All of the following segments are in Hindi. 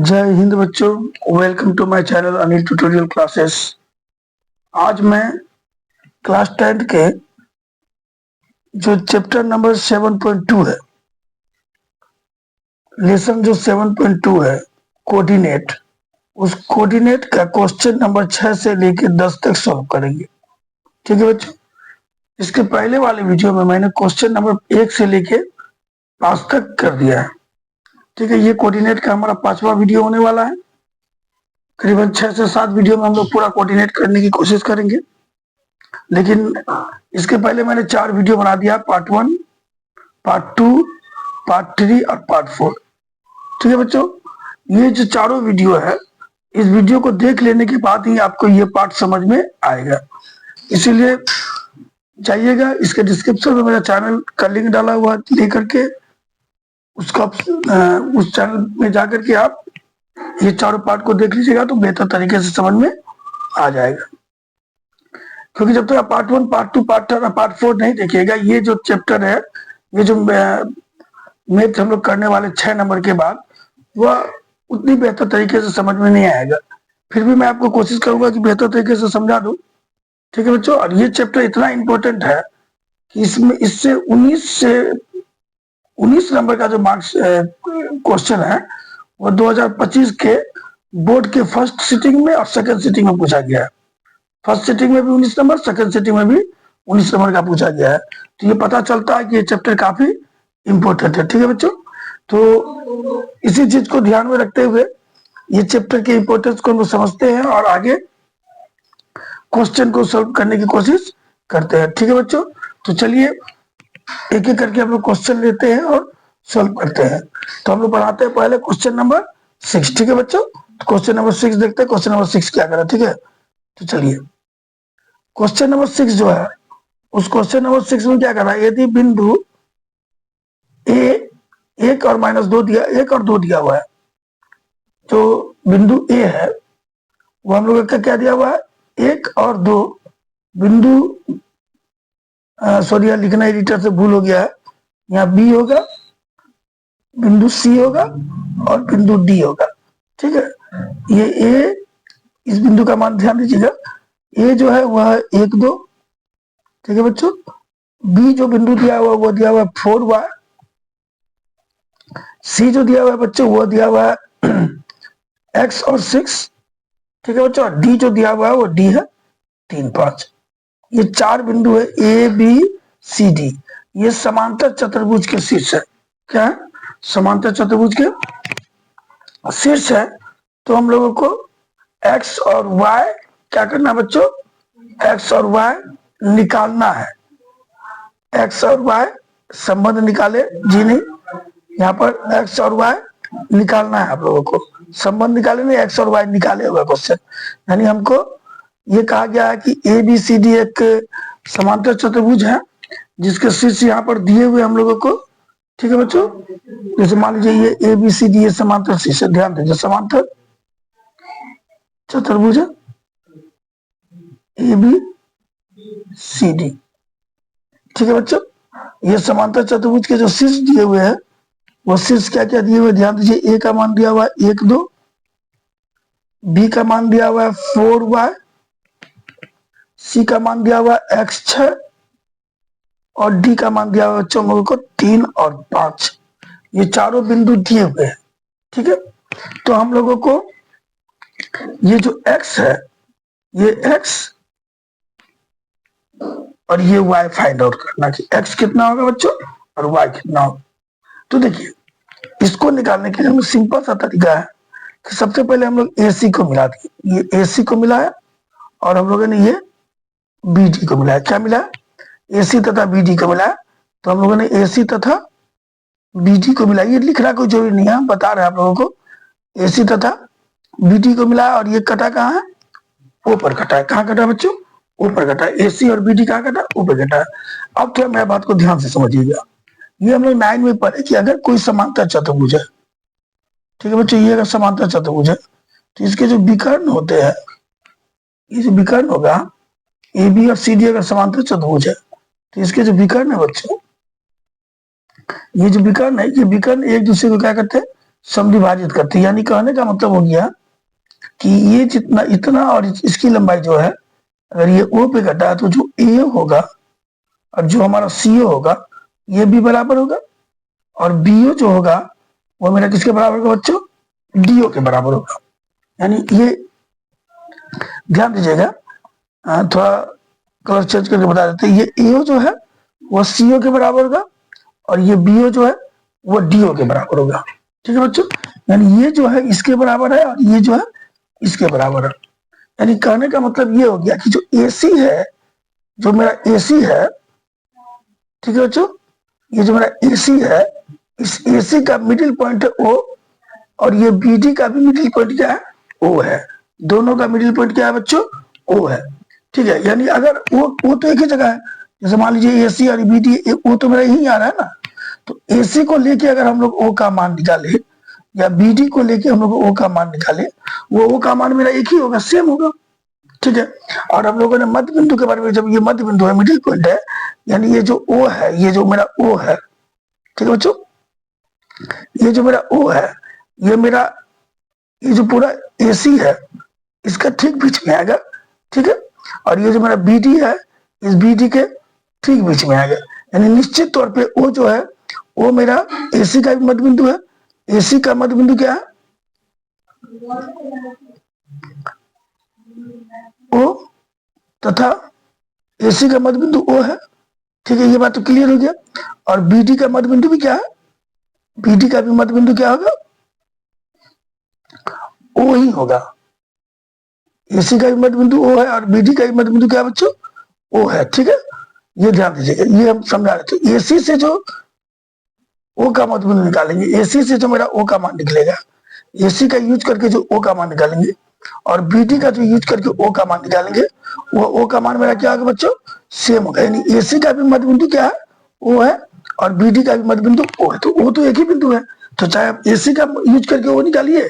जय हिंद बच्चों। Welcome to my channel Anil tutorial classes. आज मैं क्लास 10th के जो चैप्टर नंबर 7.2 है, लेसन जो 7.2 है कोऑर्डिनेट, उस कोऑर्डिनेट का क्वेश्चन नंबर 6 से लेकर 10 तक सॉल्व करेंगे। ठीक है बच्चों, इसके पहले वाले वीडियो में मैंने क्वेश्चन नंबर 1 से लेके 5 तक कर दिया है। ठीक है, ये कोऑर्डिनेट का हमारा 5वां वीडियो होने वाला है। करीबन 6 से 7 वीडियो में हम लोग पूरा कोऑर्डिनेट करने की कोशिश करेंगे, लेकिन इसके पहले मैंने 4 वीडियो बना दिया, पार्ट 1, पार्ट 2, पार्ट 3 और पार्ट 4। ठीक है बच्चों, ये जो चारों वीडियो है, इस वीडियो को देख लेने के बाद ही आपको ये पार्ट समझ में आएगा। इसीलिए जाइएगा, इसके डिस्क्रिप्शन में मेरा चैनल का लिंक डाला हुआ लेकर के उसका उस चैनल में जाकर के आप ये चारों पार्ट को देख लीजिएगा तो बेहतर तरीके से समझ में आ जाएगा। क्योंकि जब तक आप पार्ट 1, पार्ट 2, पार्ट 3 और पार्ट 4 नहीं देखिएगा, ये जो चैप्टर है, ये जो मैथ हम लोग करने वाले 6 नंबर के बाद, वह उतनी बेहतर तरीके से समझ में नहीं आएगा। फिर भी मैं आपको कोशिश करूंगा कि बेहतर तरीके से समझा दूं। ठीक है बच्चों, और ये चैप्टर इतना इंपॉर्टेंट है कि इसमें इससे 19 नंबर का जो मार्क्स क्वेश्चन है, वो 2025 के बोर्ड के फर्स्ट सिटिंग में और सेकंड सिटिंग में पूछा गया है। फर्स्ट सिटिंग में भी 19 नंबर, सेकंड सिटिंग में भी 19 नंबर का पूछा गया है। तो ये पता चलता है कि ये चैप्टर काफी इंपॉर्टेंट है। ठीक है बच्चों, तो इसी चीज को ध्यान में रखते हुए ये चैप्टर के इंपॉर्टेंस को हम समझते हैं और आगे क्वेश्चन को सॉल्व करने की कोशिश करते हैं। ठीक है बच्चों, तो चलिए एक एक करके हम लोग क्वेश्चन लेते हैं और सॉल्व करते हैं। तो हम लोग पढ़ाते हैं पहले क्वेश्चन नंबर 6। ठीक है बच्चों, क्वेश्चन नंबर 6 देखते हैं। क्वेश्चन नंबर 6 क्या करा। ठीक है, तो चलिए क्वेश्चन नंबर 6 जो है, उस क्वेश्चन नंबर 6 में क्या करना है, यदि बिंदु ए 1 और -2 दिया, 1 और 2 दिया हुआ है, तो बिंदु ए है वो हम लोग का क्या दिया हुआ है, 1 और 2 बिंदु, सॉरी यहाँ लिखना एडिटर से भूल हो गया है, यहाँ बी होगा, बिंदु सी होगा और बिंदु डी होगा। ठीक है, ये ए, इस बिंदु का मान ध्यान दीजिएगा, ए जो है वह 1, 2। ठीक है बच्चों, बी जो बिंदु दिया हुआ वो दिया हुआ 4y, सी जो दिया हुआ है बच्चों वो दिया हुआ है x और 6। ठीक है बच्चों, डी जो दिया हुआ है वो डी है 3, 5। ये 4 बिंदु है ए बी सी डी, ये समांतर चतुर्भुज के शीर्ष है। क्या है, समांतर चतुर्भुज के शीर्ष है। तो हम लोगों को x और y क्या करना है बच्चों, x और y निकालना है। x और y संबंध निकाले जी नहीं, यहाँ पर x और y निकालना है आप लोगों को, संबंध निकाले नहीं, x और y निकाले हुआ क्वेश्चन। यानी हमको ये कहा गया है कि ए बी सी डी एक समांतर चतुर्भुज है जिसके शीर्ष यहाँ पर दिए हुए हम लोगों को। ठीक है बच्चों, जैसे मान लीजिए ये ए बी सी डी ये समांतर शीर्ष, ध्यान दीजिए समांतर चतुर्भुज ए बी सी डी। ठीक है बच्चों, ये समांतर चतुर्भुज के जो शीर्ष दिए हुए हैं, वो शीर्ष क्या क्या दिए हुए ध्यान दीजिए। ए का मान दिया हुआ है 1, 2, बी का मान दिया हुआ है 4y, सी का मान दिया हुआ है x 6 और डी का मान दिया हुआ है बच्चों लोगों को 3 और 5। ये चारों बिंदु दिए हुए हैं। ठीक है, तो हम लोगों को ये जो x है, ये x और ये y फाइंड आउट करना कि x कितना होगा बच्चों और y कितना होगा। तो देखिए, इसको निकालने के लिए हम सिंपल सा तरीका है कि सबसे पहले हम लोग AC को मिला दिए, ये AC को मिलाया और हम लोगों ने ये BD को मिलाया। क्या मिला, AC तथा BD को मिलाया। तो हम लोगों ने AC तथा BD को मिलाया, ये लिखना कोई जरूरी नहीं है, हम बता रहे हैं आप लोगों को। AC तथा BD को मिलाया और ये कटा कहाँ है, ऊपर कटा है। कहाँ कटा बच्चों, ऊपर कटा है। AC और BD कहाँ कटा, ऊपर कटा है। अब थोड़ा मेरा बात को ध्यान से समझिएगा, ये हम लोग 9 में पढ़े कि अगर कोई समांतर चतुर्भुज है, ठीक है बच्चों, ये अगर समांतर चतुर्भुज है तो इसके जो विकर्ण होते हैं, ये जो विकर्ण होगा ए बी और सी डी अगर समांतर चतुर्भुज है तो इसके जो विकर्ण है बच्चों, ये जो विकर्ण है, ये विकर्ण एक दूसरे को क्या करते हैं, समविभाजित करते हैं। यानी कहने का मतलब हो गया कि ये जितना इतना और इसकी लंबाई जो है, अगर ये ओ पे घटा है तो जो ए होगा और जो हमारा सी होगा ये भी बराबर होगा, और बीओ जो होगा वो मेरा किसके बराबर होगा बच्चों, डीओ के बराबर होगा। यानी ये ध्यान दीजिएगा, थोड़ा कलर चेंज करके बता देते हैं। ये एओ जो है वो सीओ के बराबर होगा, और ये बीओ जो है वो डीओ के बराबर होगा। ठीक है बच्चों, यानी ये जो है इसके बराबर है और ये जो है इसके बराबर है। यानी कहने का मतलब ये हो गया कि जो एसी है, जो मेरा एसी है, ठीक है बच्चों, ये जो मेरा एसी है, इस एसी का मिडिल पॉइंट है ओ, और ये बीडी का भी मिडिल पॉइंट क्या है, ओ है। दोनों का मिडिल पॉइंट क्या है बच्चों, ओ है। ठीक है, यानी अगर वो तो एक ही जगह है, जैसे मान लीजिए एसी और बीडी, वो तो मेरा यही आ रहा है ना, तो एसी को लेके अगर हम लोग ओ का मान निकाले या बीडी को लेके हम लोग ओ का मान निकाले, वो ओ का मान मेरा एक ही होगा, सेम होगा। ठीक है, और हम लोगों ने मध्य बिंदु के बारे में, जब ये मध्य बिंदु है, मिडिल पॉइंट है, यानी ये जो ओ है, ये जो मेरा ओ है, ठीक है बच्चों, ये जो मेरा ओ है, ये मेरा, ये जो पूरा एसी है इसका ठीक बीच में आएगा। ठीक है, और ये जो मेरा बीडी है, इस बीडी के ठीक बीच में आएगा। यानी निश्चित तौर पे ओ जो है वो मेरा एसी का भी मध्य बिंदु है। एसी का मध्य बिंदु क्या है, ओ, तथा एसी का मध्य बिंदु ओ है। ठीक है, ये बात तो क्लियर हो गया। और बीडी का मध्य बिंदु भी क्या है, बीडी का भी मध्य बिंदु क्या होगा, ओ ही होगा। एसी का भी मध्य बिंदु ओ है और बीडी का भी मध्य बिंदु क्या बच्चों, ओ है। ठीक है, ये ध्यान दीजिएगा, ये हम समझा रहे थे। एसी से जो ओ का मध्य बिंदु निकालेंगे, एसी से जो मेरा ओ का मान निकलेगा, एसी का यूज करके जो ओ का मान निकालेंगे, और बीडी का जो यूज करके ओ का मान निकालेंगे, वो ओ का मान मेरा क्या होगा बच्चों, सेम होगा। यानी एसी का भी मध्य बिंदु क्या है, ओ है, और बीडी का भी मध्य बिंदु ओ है, तो ओ तो एक ही बिंदु है। तो चाहे आप एसी का यूज करके ओ निकालिए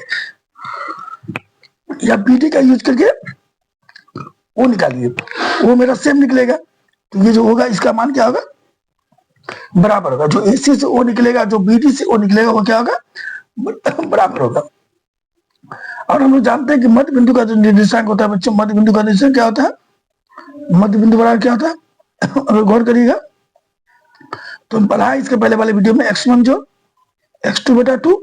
या बीडी का यूज करके ओ निकालिए, वो मेरा सेम निकलेगा। तो ये जो होगा इसका मान क्या होगा, बराबर होगा। जो एसी से ओ निकलेगा, जो बीडी से ओ निकलेगा, वो क्या होगा, बराबर होगा। और हम लोग जानते हैं कि मध्य बिंदु का जो निर्देशांक होता है बच्चों, मध्य बिंदु का निर्देशांक क्या होता है, मध्य बिंदु बराबर क्या होता है अगर गौर करिएगा तो हम पढ़ा है इसके पहले वाले वीडियो में, x1 जो x2 बटा 2,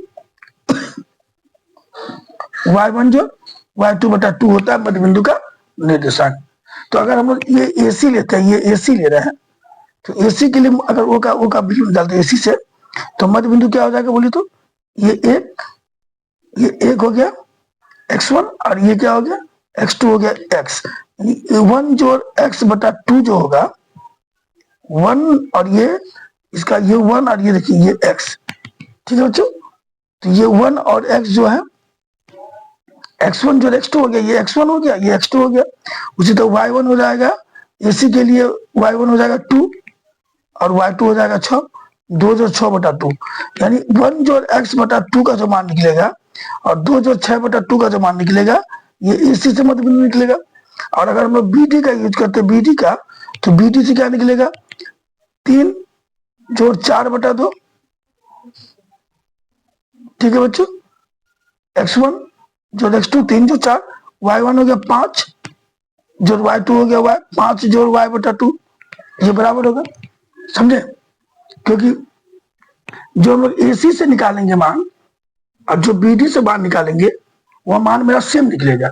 y1 जो y2 बटा 2 होता है मध्य बिंदु का निर्देशांक। तो अगर हम लोग ये एसी लेते हैं, ये एसी ले रहे हैं, तो एसी के लिए अगर ओ का बिंदु निकालते हैं एसी से, तो मध्य बिंदु क्या हो जाएगा बोलिए तो, ये एक हो गया x1, और ये क्या हो गया x2 हो गया x। यानी 1 जोड़ x बटा 2 जो होगा, 1 और ये इसका, ये 1 और ये देखिए ये x। ठीक है बच्चों, तो ये 1 और x जो है, x1 जो x2 हो गया, ये x1 हो गया, ये x2 हो गया। उसी तो y1 हो जाएगा, एसी के लिए y1 हो जाएगा 2 और y2 हो जाएगा 6, 2 जो 6 बटा 2। यानी 1 जोड़ x बटा 2 का जो मान निकलेगा और 2 जो 6 बटा 2 का जो मान निकलेगा, ये एसी से मध्य बिंदु निकलेगा। और अगर हम लोग बीडी का यूज करते हैं, बीडी का, तो बीडी से क्या निकलेगा, 3 जोड़ 4 बटा 2। ठीक है बच्चों, x1 जोड़ x2, 3 जोड़ 4, y1 हो गया 5 जोड़ y2 हो गया y, 5 जोड़ y बटा 2, ये बराबर होगा। समझे, क्योंकि जो हम लोग एसी से निकालेंगे मान और जो बीडी से मान निकालेंगे, वह मान मेरा सेम निकलेगा,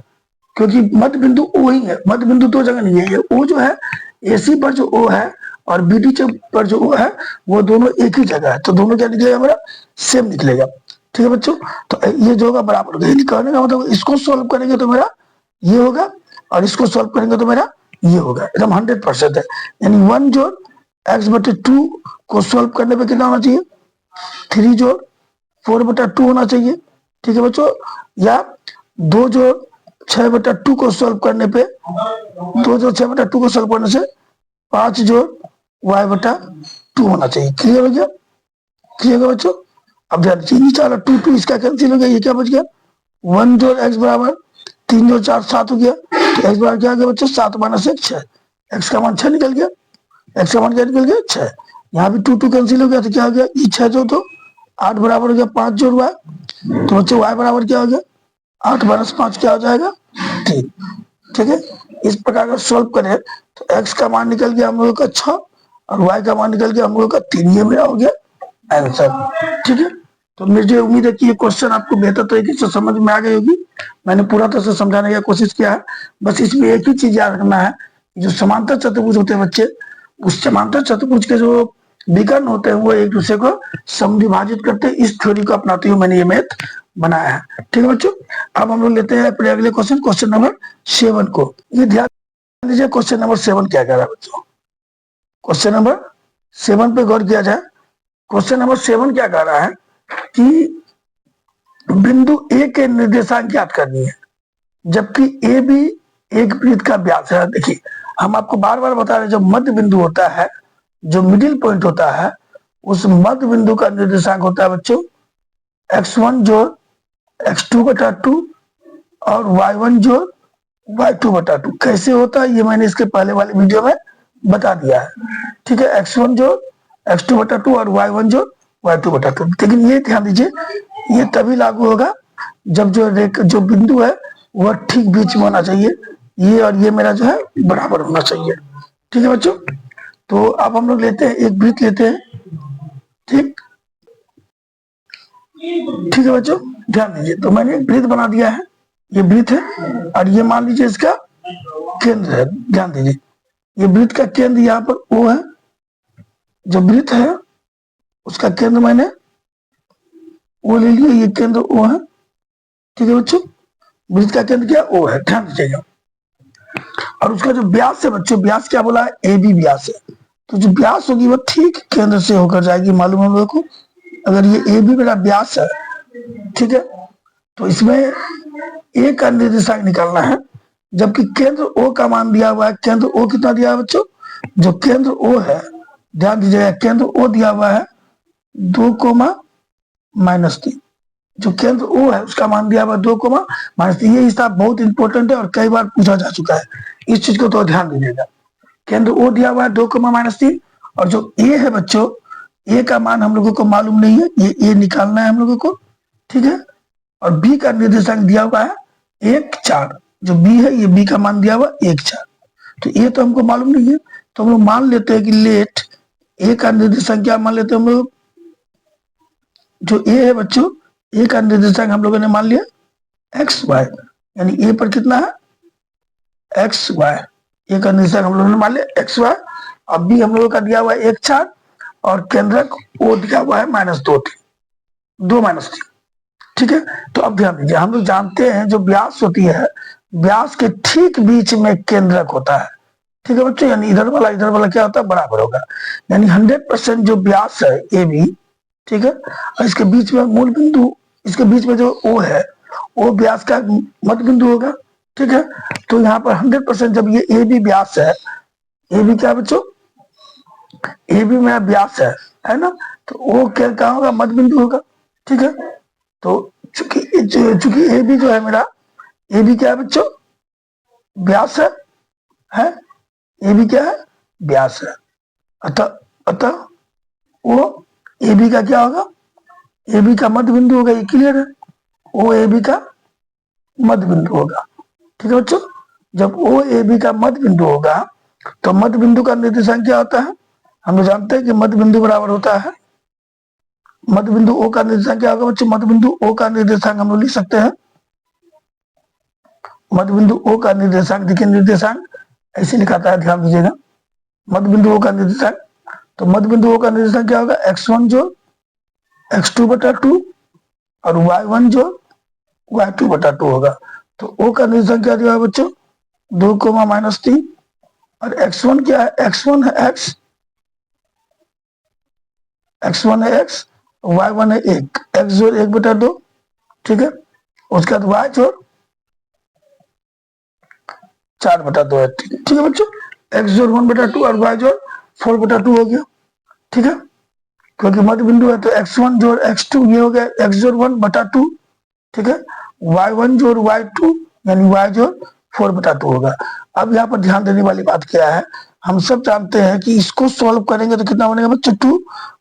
क्योंकि मध्य बिंदु ओ ही है। मध्य बिंदु दो जगह नहीं है, ये ओ जो है एसी पर जो ओ है और बीडी पर जो ओ है, वो दोनों एक ही जगह है, तो दोनों क्या निकलेगा मेरा, सेम निकलेगा। ठीक है बच्चों, तो ये जो होगा बराबर होगा। यानी कहने का मतलब इसको सॉल्व करेंगे तो मेरा ये होगा, और इसको सॉल्व करेंगे तो मेरा ये होगा, एकदम 100% है। यानी 1 जोड़ x बटे 2 को सॉल्व करने पे कितना होना चाहिए, 3 जोड़ 4 बटा 2 होना चाहिए। ठीक है बच्चों, या 2 जोड़ 6 बटा 2 को सॉल्व करने पे, 2 जोड़ 6 बटा 2 को सॉल्व करने से 5 जोड़ y बटा 2 होना चाहिए। क्लियर हो गया, क्लियर हो बच्चों। अब ध्यान दीजिए, नीचे वाला 2 2 इसका कैंसिल हो गया, ये क्या बच गया, 1 जोड़ x बराबर 3 जोड़ 4 7 हो गया। तो x बराबर क्या हो गया बच्चों, 7 माइनस 1 6, x का मान 6 निकल गया, x का मान क्या निकल गया 6। यहाँ भी 2 2 कैंसिल हो गया, तो क्या हो गया, ये 6 जो तो 8 बराबर हो गया 5 जोड़ y, तो बच्चों y बराबर क्या हो गया, 8 माइनस 5 क्या हो जाएगा 3। ठीक है, इस प्रकार का सॉल्व करें तो x का मान निकल गया हम लोगों का 6 और y का मान निकल गया हम लोगों का 3। ये मेरा हो गया आंसर। ठीक है, तो मुझे उम्मीद है कि ये क्वेश्चन आपको बेहतर तरीके से समझ में आ गई होगी। मैंने पूरा तरह से समझाने की कोशिश किया है। बस इसमें एक ही चीज याद रखना है, जो समांतर चतुर्भुज होते हैं बच्चे, उस समांतर चतुर्भुज के जो विकर्ण होते हैं वो एक दूसरे को समविभाजित करते हैं। इस थ्योरी को अपनाते हुए मैंने ये मैथ बनाया है। ठीक है बच्चों, अब हम लोग लेते हैं अपने अगले क्वेश्चन, क्वेश्चन नंबर 7 को। ये ध्यान दीजिए, क्वेश्चन नंबर 7 क्या कह रहा है बच्चों। क्वेश्चन नंबर 7 पे गौर किया जाए। क्वेश्चन नंबर 7 क्या कह रहा है कि बिंदु ए के निर्देशांक ज्ञात करनी है, जबकि ए भी एक वृत्त का व्यास है। देखिए, हम आपको बार बार बता रहे हैं, जो मध्य बिंदु होता है, जो मिडिल पॉइंट होता है, उस मध्य बिंदु का निर्देशांक होता है बच्चों x1 जोड़ x2 बटा 2 और y1 जोड़ y2 बटा 2। कैसे होता है ये मैंने इसके पहले वाले वीडियो में बता दिया है। ठीक है, x1 जोड़ x2 बटा 2 और y1 जोड़ y2 बटा 2। लेकिन ये ध्यान दीजिए, ये तभी लागू होगा जब जो बिंदु है वह ठीक बीच में होना चाहिए। ये और ये मेरा जो है बराबर होना चाहिए। ठीक है बच्चों, तो अब हम लोग लेते हैं एक वृत्त लेते हैं। ठीक ठीक है बच्चों, ध्यान दीजिए, तो मैंने एक वृत्त बना दिया है, ये वृत्त है और ये मान लीजिए इसका केंद्र है। ध्यान दीजिए, ये वृत्त का केंद्र यहाँ पर O है, जो वृत्त है उसका केंद्र मैंने O ले लिया, ये केंद्र O है। ठीक है बच्चों, वृत्त का केंद्र क्या O है, ध्यान दीजिएगा। और उसका जो व्यास है बच्चों, व्यास क्या बोला है, AB व्यास है। तो जो व्यास होगी वो ठीक केंद्र से होकर जाएगी, मालूम है हम लोगों को। अगर ये AB मेरा व्यास है, ठीक है, तो इसमें A का निर्देशांक निकालना है, जबकि केंद्र O का मान दिया हुआ है। केंद्र O कितना दिया है बच्चों, जो केंद्र O है, ध्यान दीजिएगा, केंद्र O दिया हुआ है 2,-3। जो केंद्र O है उसका मान दिया हुआ 2,-3। ये हिसाब बहुत इंपॉर्टेंट है और कई बार पूछा जा चुका है, इस चीज को तो ध्यान दीजिएगा। केंद्र O दिया हुआ है 2,-3 और जो A है बच्चों, A का मान हम लोगों को मालूम नहीं है, ये A निकालना है हम लोगों को। ठीक है, और B का निर्देशांक दिया हुआ है 1,4। जो B है, ये B का मान दिया हुआ 1,4। तो ये तो हमको मालूम नहीं है, तो हम लोग मान लेते हैं कि लेट A का निर्देशांक क्या मान लेते हैं हम लोग, जो A है बच्चों, A का निर्देशांक हम लोगों ने मान लिया XY, यानी A पर कितना है XY। A का निर्देशांक हम लोगों ने मान लिया XY। अब B हम लोगों का दिया हुआ है 1,4 और केंद्रक O दिया हुआ है -2,3। ठीक है, तो अब ध्यान दीजिए, हम लोग जानते हैं जो व्यास होती है, व्यास के ठीक बीच में केंद्रक होता है। ठीक है बच्चों, यानी इधर वाला क्या होता है, बराबर होगा। यानी 100% जो व्यास है AB, ठीक है, और इसके बीच में मूल बिंदु, इसके बीच में जो O है, वो व्यास का मध्य बिंदु होगा। ठीक है, तो यहाँ पर 100% जब ये AB व्यास है, AB क्या बच्चों, AB मेरा व्यास है ना, तो वो क्या कहाँ होगा, मध्य बिंदु होगा। ठीक है, तो चूंकि AB जो है मेरा, AB क्या है बच्चों, व्यास है AB क्या है, व्यास है। अतः वो AB का क्या होगा, AB का मध्य बिंदु होगा। ये क्लियर है, वो AB का मध्य बिंदु होगा। ठीक है बच्चों, जब O AB का मध्य बिंदु होगा तो मध्य बिंदु का निर्देशांक क्या होता है, हम लोग जानते हैं कि मध्य बिंदु बराबर होता है, मध्य बिंदु O का निर्देशांक क्या होगा बच्चों, मध्य बिंदु O का निर्देशांक हम लोग लिख सकते हैं, मध्य बिंदु O का निर्देशांक, देखिए निर्देशांक ऐसे लिखाता है, ध्यान दीजिएगा, मध्य बिंदु O का निर्देशांक। तो मध्य बिंदु O का निर्देशांक क्या होगा, x1 जोड़ x2 बटा 2 और y1 जोड़ y2 बटा 2 होगा। तो O का निर्देशांक क्या दिया है बच्चों, 2,-3 और x1 क्या है, x1 है x, y1 है 1, x जोड़ 1 बटा 2। ठीक है, उसके बाद y जोड़ 4 बटा 2 है। ठीक है बच्चों, x जोड़ 1 बटा 2 और y जोड़ 4 बटा 2 हो गया। ठीक है, क्योंकि मध्य बिंदु है तो x1 जोड़ x2 ये हो गया x जोड़ 1 बटा 2। ठीक है, y1 जोड़ y2 यानी y जोड़ 4/2 होगा। अब यहाँ पर ध्यान देने वाली बात क्या है, हम सब जानते हैं कि इसको सॉल्व करेंगे तो कितना बनेगा बच्चों 2,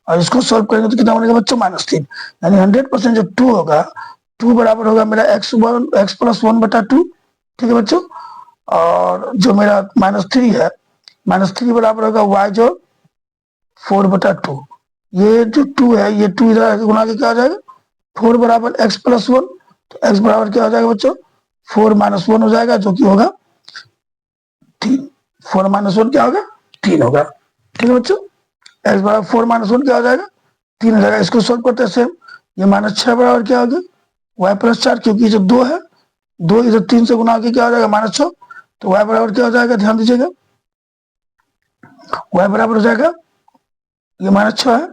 और इसको सॉल्व करेंगे तो कितना बनेगा बच्चों -3। यानी 100% जो 2 होगा, 2 बराबर होगा मेरा x+1/2। ठीक है बच्चों, और जो मेरा -3 है, -3 बराबर होगा y जो 4/2। ये जो 2 है, ये 2 इधर गुना के क्या हो जाएगा, 4 बराबर x+1, तो x बराबर क्या हो जाएगा बच्चों, 4 - 1 हो जाएगा, जो कि होगा 3। 4 - 1 क्या होगा, 3 होगा। ठीक है बच्चों, x बराबर 4 - 1 क्या हो जाएगा, 3 हो जाएगा। इसको सोल्व करते हैं सेम, ये -6 बराबर क्या होगा, y+4, क्योंकि जो 2 है, 2 इधर 3 से गुना के क्या हो जाएगा -6, तो y बराबर क्या हो जाएगा, ध्यान दीजिएगा, y बराबर हो जाएगा, ये -6 है,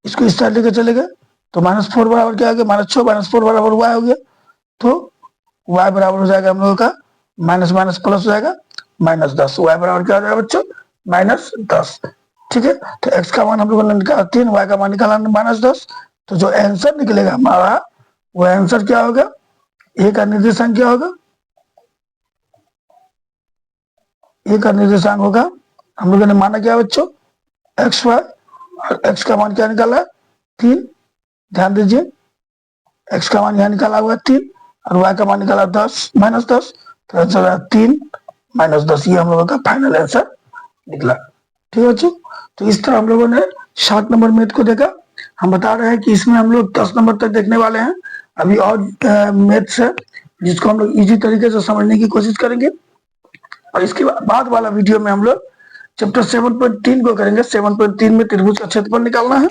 इसको इस साइड लेके चले गए तो -4 बराबर क्या हो गया, -6 -4 बराबर y हो गया, तो y बराबर हो जाएगा हम लोगों का माइनस माइनस प्लस हो जाएगा -10। y बराबर क्या हो जाएगा बच्चों, -10। ठीक है, तो x का मान हम लोगों ने निकाला 3, y का मान निकाला -10। तो जो आंसर निकलेगा हमारा, वो आंसर क्या होगा, ए का निर्देशांक क्या होगा, ए का निर्देशांक होगा, हम लोगों ने माना क्या बच्चों, XY, और x का मान क्या निकाला, 3। ध्यान दीजिए, x का मान यहाँ निकाला हुआ है 3, और y का मान निकाला -10, तो आंसर है 3 - 10। ये हम लोगों का फाइनल आंसर निकला। ठीक है बच्चों, तो इस तरह हम लोगों ने 7 नंबर मैथ को देखा। हम बता रहे हैं कि इसमें हम लोग 10 नंबर तक देखने वाले हैं। अभी और मैथ्स है जिसको हम लोग इजी तरीके से समझने की कोशिश करेंगे, और इसके बाद वाला वीडियो में हम लोग चैप्टर 7.3 को करेंगे। 7.3 में त्रिभुज का क्षेत्रफल निकालना है,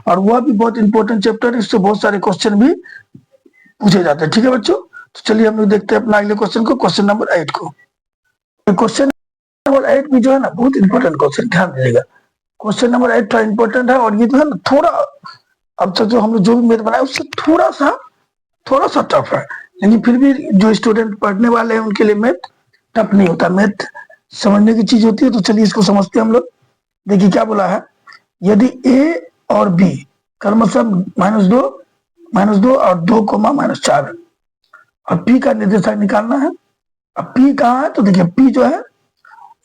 और वह भी बहुत इंपॉर्टेंट चैप्टर है, इससे बहुत सारे क्वेश्चन भी पूछे जाते हैं। ठीक है बच्चों, तो चलिए हम लोग देखते हैं अपना अगले क्वेश्चन को, क्वेश्चन नंबर 8 को। क्वेश्चन नंबर 8 भी जो है ना, बहुत इंपॉर्टेंट क्वेश्चन, ध्यान दीजिएगा। क्वेश्चन नंबर 8 थोड़ा इंपॉर्टेंट है, और ये जो है ना थोड़ा, अब तक जो हम लोग जो भी मैथ बनाए उससे थोड़ा सा टफ है, लेकिन फिर भी जो स्टूडेंट पढ़ने वाले हैं उनके लिए मैथ टफ नहीं होता, मैथ समझने की चीज होती है। तो चलिए इसको समझते हैं हम लोग। देखिए क्या बोला है, यदि ए और बी क्रमशः -2 और 2, -4 है, और पी का निर्देशांक निकालना है। अब पी कहाँ है, तो देखिए पी जो है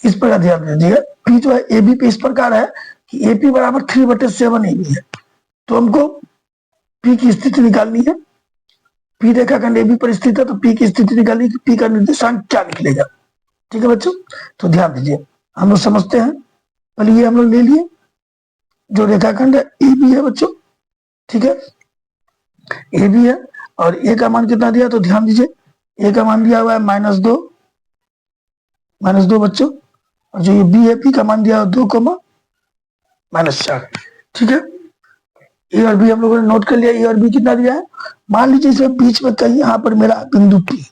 इस पर ध्यान दीजिए, पी जो है ए बी पे इस प्रकार है कि ए पी बराबर 3/7 ए बी है। तो हमको पी की स्थिति निकालनी है, पी रेखाखंड ए बी पर स्थित है, तो पी की स्थिति निकालनी है कि पी का निर्देशांक क्या निकलेगा। ठीक है बच्चों, तो ध्यान दीजिए, हम लोग समझते हैं। पहले ये हम लोग ले लिए, जो रेखाखंड है ए बी है बच्चों, ठीक है, ए बी है, और ए का मान कितना दिया, तो ध्यान दीजिए, ए का मान दिया हुआ है -2 बच्चों, और जो ये बी है पी का मान दिया हुआ 2, -4। ठीक है, ए और बी हम लोगों ने नोट कर लिया। ए और बी कितना दिया है, मान लीजिए इसमें बीच में कहीं यहाँ पर मेरा बिंदु पी,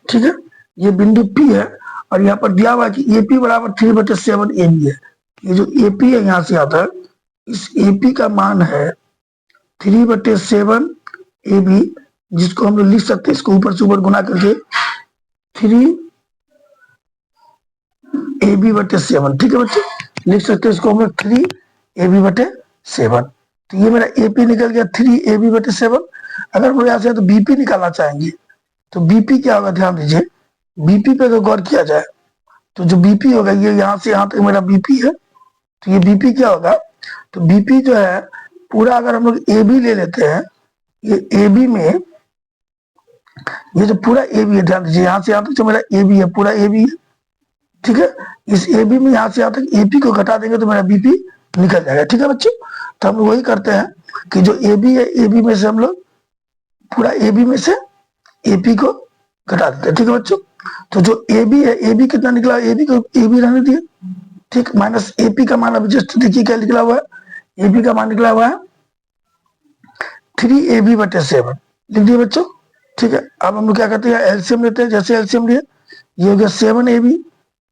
ठीक है, ये बिंदु पी है, और यहाँ पर दिया हुआ है कि एपी बराबर 3/7 ए बी है। ये जो एपी है यहाँ से आता है, इस एपी का मान है 3/7 ए बी, जिसको हम लोग लिख सकते हैं, इसको ऊपर से ऊपर गुना करके 3ab/7। ठीक है बच्चे, लिख सकते हैं इसको हम लोग 3ab/7। तो ये मेरा एपी निकल गया 3ab/7। अगर हम लोग यहाँ से तो बीपी निकालना चाहेंगे, तो बीपी क्या होगा, ध्यान दीजिए, बीपी पे अगर गौर किया जाए तो जो बीपी होगा, ये यहाँ से यहाँ तक मेरा बीपी है, तो ये बीपी क्या होगा, तो बीपी जो है पूरा, अगर हम लोग ए बी ले लेते हैं, ये ए बी में, ये जो पूरा ए बी है, ध्यान दीजिए, यहाँ से यहाँ तक जो मेरा ए बी है, पूरा ए बी है, ठीक है, इस ए बी में यहाँ से यहाँ तक एपी को घटा देंगे तो मेरा बीपी निकल जाएगा। ठीक है बच्चों, तो हम लोग वही करते हैं कि जो ए बी है, ए बी में से हम लोग पूरा ए बी में से एपी को घटा देते हैं। ठीक है बच्चों, तो जो ए बी है, ए बी कितना निकला, ए बी को ए बी रहने दिए, ठीक, माइनस एपी का मान अभी जस्ट देखिए क्या निकला हुआ है, एपी का मान निकला हुआ है 3ab/7, लिख दिए बच्चों। ठीक है, अब हम लोग क्या करते हैं, एलसीएम लेते हैं। जैसे एलसीएम लिए, ये हो गया 7ab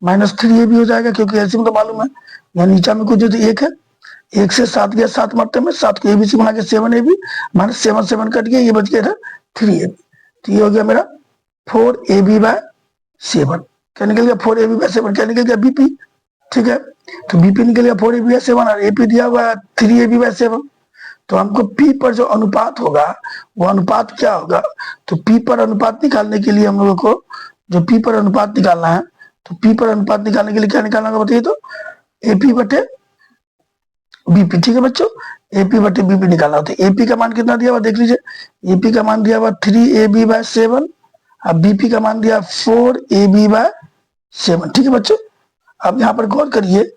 -3ab हो जाएगा, क्योंकि एलसीएम तो मालूम है, यहाँ नीचा में कुछ जो 1 है, 1 से 7 गया 7 मरतबे में, 7 को एबी से गुना के 7ab -7 कट गया, ये बच गया था 3ab। तो ये हो गया मेरा 4ab/7। क्या निकल गया, 4ab/7, क्या निकल गया, बीपी। ठीक है, तो बीपी निकल गया 4ab/7, और एपी दिया हुआ है 3ab/7। तो हमको पी पर जो अनुपात होगा, वो अनुपात क्या होगा, तो पी पर अनुपात निकालने के लिए हम लोगों को जो पी पर अनुपात निकालना है, तो पी पर अनुपात निकालने के लिए क्या निकालना होगा बताइए, तो एपी बटे बीपी। ठीक है बच्चों, एपी बटे बीपी निकालना होता है। एपी का मान कितना दिया हुआ देख लीजिए, एपी का मान दिया हुआ 3ab/7, अब बीपी का मान दिया 4ab/7। ठीक है बच्चों, अब यहाँ पर गौर करिए,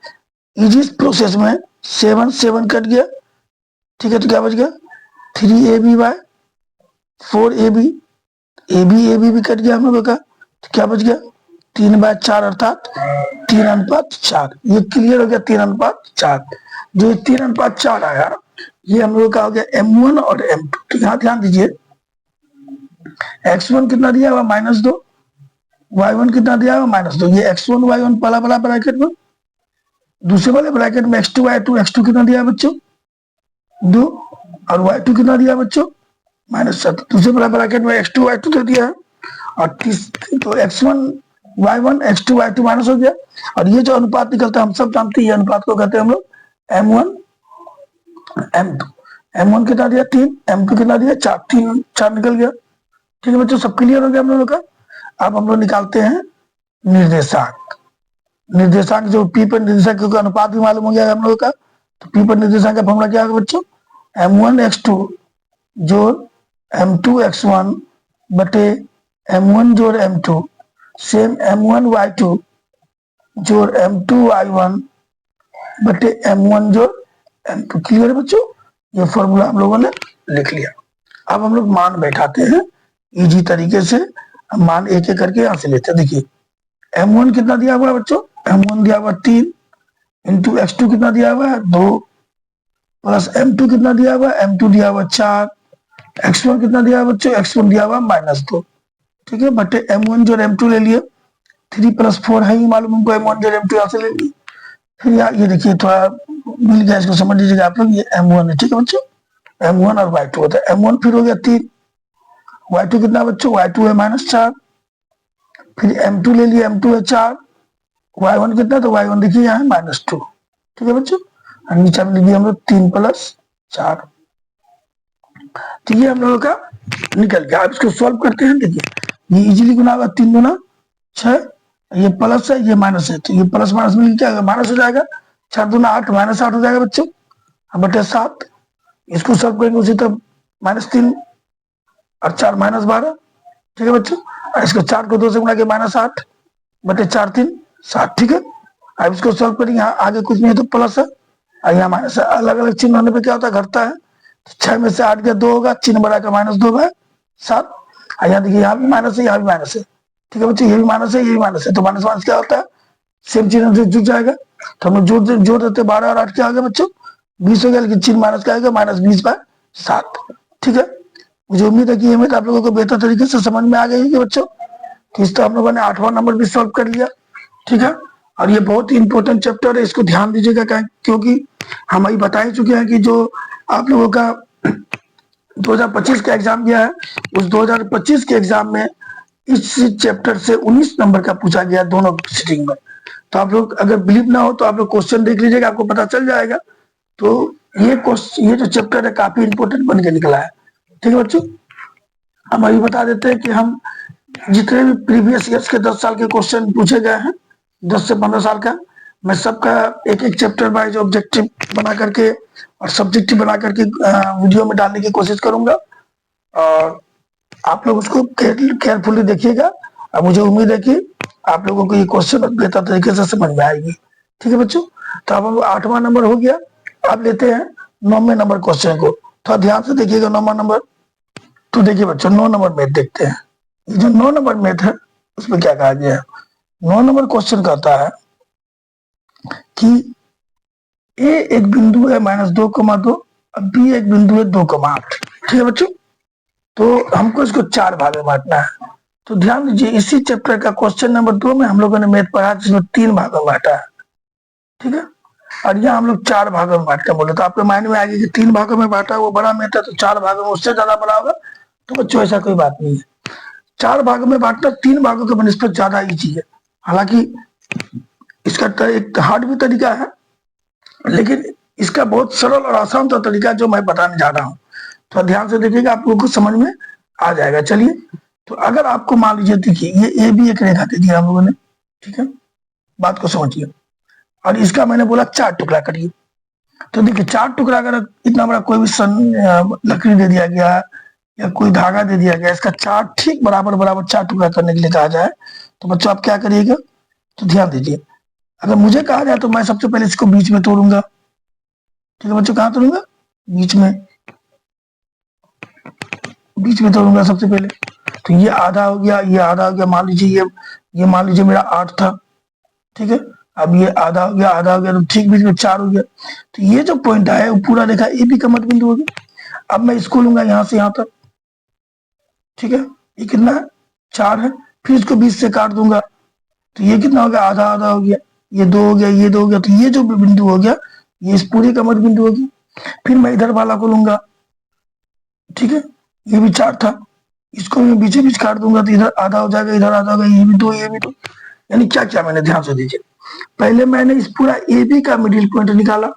इजी प्रोसेस में 7 7 कट गया, ठीक है, तो क्या बच गया 3ab/4ab, ए बी कट गया हम लोगों का, तो क्या बच गया 3/4, अर्थात 3:4। ये क्लियर हो गया, 3:4। जो 3:4 आया, ये हम लोगों का हो गया M1 और M2। तो यहाँ ध्यान दीजिए, x1 कितना दिया हुआ -2, y1 कितना दिया हुआ -2। ये x1 y1 पहला वाला ब्रैकेट में, दूसरे वाले ब्रैकेट में x2 y2 कितना दिया है बच्चों 2, और y2 कितना दिया बच्चों -7। दूसरे वाला ब्रैकेट में x2 y2 दे दिया है, और तो x1 y1 x2 y2 minus हो गया। और ये जो अनुपात निकलता है हम सब जानते हैं, ये अनुपात को कहते हैं हम लोग M1 M2। M1 कितना दिया 3, M2 कितना दिया 4, 3 4 निकल गया। ठीक है बच्चों, सब क्लियर हो गया हम लोगों का। अब हम लोग निकालते हैं निर्देशांक। निर्देशांक जो पी पर निर्देशांक का अनुपात भी मालूम हो गया हम लोगों का, तो पी पर निर्देशांक का फॉर्मूला क्या होगा बच्चों, M1 x2 जोड़ M2 x1 बटे M1 जोड़ M2, सेम M1 y2 जोड़ M2 y1 बटे M1 जोड़ M2। क्लियर है बच्चों, ये फॉर्मूला हम लोगों ने लिख लिया। अब हम लोग मान बैठाते हैं इजी तरीके से, मान एक एक करके यहां से लेते हैं। देखिए M1 कितना दिया हुआ है बच्चों, M1 दिया हुआ 3 इंटू x2 कितना दिया हुआ है 2, प्लस M2 कितना दिया हुआ है, M2 दिया हुआ 4, x1 कितना दिया हुआ बच्चों, x1 दिया हुआ -2। ठीक है, बटे M1 जोड़ M2 ले लिए, 3 + 4 है ही मालूम हमको, M1 जोड़ M2 यहाँ से ले लिए। फिर ये देखिए थोड़ा मिल गया, इसको समझ लीजिएगा आप लोग, ये M1 है। ठीक है बच्चों, M1 और y2 होता है। M1 फिर हो गया 3, y2 कितना बच्चों, y2 है -4, फिर M2 ले लिए, M2 है 4, y1 कितना, तो y1 देखिए यहाँ है -2। ठीक है बच्चों, और नीचे में लिख दिया हम लोग 3 + 4। ठीक है, हम लोगों का निकल गया। अब इसको सॉल्व करते हैं। देखिए ये इजीली गुना होगा, 3 × 6, ये प्लस है ये माइनस है, तो ये प्लस माइनस में क्या माइनस हो जाएगा, 4 दूना 8 -8 हो जाएगा बच्चों, बटे 7। इसको सॉल्व करेंगे उसी तरह, -3 और 4 -12। ठीक है बच्चों, और इसको 4 को 2 से गुणा के -8 बटे 4 3 7। ठीक है, अब इसको सॉल्व करेंगे, यहाँ आगे कुछ नहीं है तो प्लस है और यहाँ माइनस है। अलग अलग चिन्ह होने पर क्या होता है, घटता है। 6 में से 8 गया 2 होगा, चिन्ह बढ़ा का -2/7। यहाँ देखिए यहाँ भी माइनस है, यहाँ भी माइनस है। ठीक है बच्चों, ये भी माइनस है, ये भी माइनस है, तो माइनस माइनस क्या होता है, सेम चिन्ह से जुड़ जाएगा। तो हम लोग जोड़ देते, 12 और 8 क्या आ गया बच्चों 20 हो गया, लेकिन चिन्ह माइनस क्या आएगा -20/7। ठीक है, मुझे उम्मीद है कि ये आप लोगों को बेहतर तरीके से समझ में आ गई है बच्चों। तो इस तरह हम लोगों ने 8वां नंबर भी सॉल्व कर लिया। ठीक है, और ये बहुत ही इंपॉर्टेंट चैप्टर है, इसको ध्यान दीजिएगा, क्योंकि हम अभी बता ही चुके हैं कि जो आप लोगों का 2025 का एग्जाम गया है, उस 2025 के एग्जाम में इस चैप्टर से 19 नंबर का पूछा गया दोनों सिटिंग में। तो आप लोग अगर बिलीव ना हो तो आप लोग क्वेश्चन देख लीजिएगा, आपको पता चल जाएगा। तो ये जो चैप्टर है काफी इंपॉर्टेंट बन के निकला है। ठीक है बच्चों, हम अभी बता देते हैं कि हम जितने भी प्रीवियस ईयर्स के 10 साल के क्वेश्चन पूछे गए हैं, 10 से 15 साल का, मैं सबका एक एक चैप्टर वाइज ऑब्जेक्टिव बना करके और सब्जेक्टिव बना करके वीडियो में डालने की कोशिश करूंगा, और आप लोग उसको केयरफुली देखिएगा। और मुझे उम्मीद है कि आप लोगों को ये क्वेश्चन बेहतर तरीके से समझ में आएगी। ठीक है बच्चों, तो अब 8वां नंबर हो गया। अब लेते हैं 9वें नंबर क्वेश्चन को, थोड़ा ध्यान से देखिएगा 9वां नंबर। तो देखिए बच्चों 9 नंबर मैथ देखते हैं। ये जो 9 नंबर मैथ है उसमें क्या कहा गया है, 9 नंबर क्वेश्चन कहता है कि ए एक बिंदु है -2,2 और बी एक बिंदु है 2,8। ठीक है बच्चों, तो हमको इसको 4 भाग में बांटना है। तो ध्यान दीजिए, इसी चैप्टर का क्वेश्चन नंबर 2 में हम लोगों ने मैथ पढ़ा जिसमें 3 भागों में बांटा है। ठीक है, और यहाँ हम लोग 4 भागों में बांट के बोले, तो आपके माइंड में आएगी कि 3 भागों में बांटा वो बड़ा मैथ है, तो 4 भागों में उससे ज्यादा बड़ा होगा। तो बच्चों ऐसा कोई बात नहीं है, 4 भागों में बांटना 3 भागों के बनिस्पत ज्यादा ईजी है। हालांकि इसका एक हार्ड भी तरीका है, लेकिन इसका बहुत सरल और आसान सा तरीका जो मैं बताने जा रहा हूँ, तो ध्यान से देखिएगा, आप लोगों को समझ में आ जाएगा। चलिए तो अगर आपको मान लीजिए, देखिए ये भी एक रेखा दे दिया हम लोगों ने, ठीक है, बात को समझिए, और इसका मैंने बोला 4 टुकड़ा करिए। तो देखिए 4 टुकड़ा अगर इतना बड़ा कोई भी लकड़ी दे दिया गया या कोई धागा दे दिया गया, इसका 4 ठीक बराबर बराबर 4 टुकड़ा करने के लिए कहा जाए, तो बच्चों आप क्या करिएगा, तो ध्यान दीजिए, अगर मुझे कहा जाए तो मैं सबसे पहले इसको बीच में तोड़ूंगा। ठीक है बच्चों, कहाँ तोड़ूंगा, बीच में, बीच में तोड़ूंगा सबसे पहले। तो ये आधा हो गया, ये आधा हो गया, मान लीजिए ये मान लीजिए मेरा 8 था, ठीक है, अब ये आधा हो गया, आधा हो गया, तो ठीक बीच में 4 हो गया। तो ये जो पॉइंट आया वो पूरा रेखा ए बी का मध्य बिंदु हो गया। अब मैं इसको लूंगा यहाँ से यहाँ तक, ठीक है, ये कितना है, 4 है, फिर इसको 20 से काट दूंगा, तो ये कितना हो गया, आधा आधा हो गया, ये 2 हो गया, ये 2 हो गया, तो ये जो बिंदु हो गया ये इस पूरे का मध्य बिंदु हो गया। फिर मैं इधर वाला को लूंगा, ठीक है, ये भी 4 था, इसको मैं बीचे बीच काट दूंगा, तो इधर आधा हो जाएगा, इधर आधा होगा, ये भी 2, ये भी 2। यानी क्या क्या मैंने, ध्यान से दीजिए, पहले मैंने इस पूरा ए बी का मिडिल पॉइंट निकाला,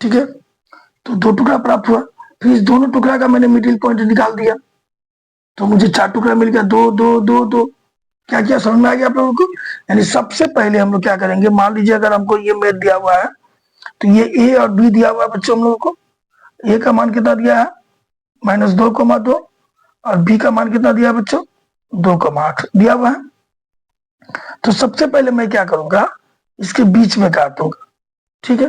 ठीक है, तो 2 टुकड़ा प्राप्त हुआ, फिर इस दोनों टुकड़ा का मैंने मिडिल पॉइंट निकाल दिया, तो मुझे 4 टुकड़ा मिल गया, 2 2 2 2। क्या क्या समझ में आ गया आप लोगों को। यानी सबसे पहले हम लोग क्या करेंगे, मान लीजिए अगर हमको ये मैथ दिया हुआ है, तो ये ए और बी दिया हुआ है बच्चों हम लोगों को, ए का मान कितना दिया है, -2,2, और बी का मान कितना दिया है बच्चों, 2,8 दिया हुआ है। तो सबसे पहले मैं क्या करूंगा, इसके बीच में काट दूंगा, ठीक है,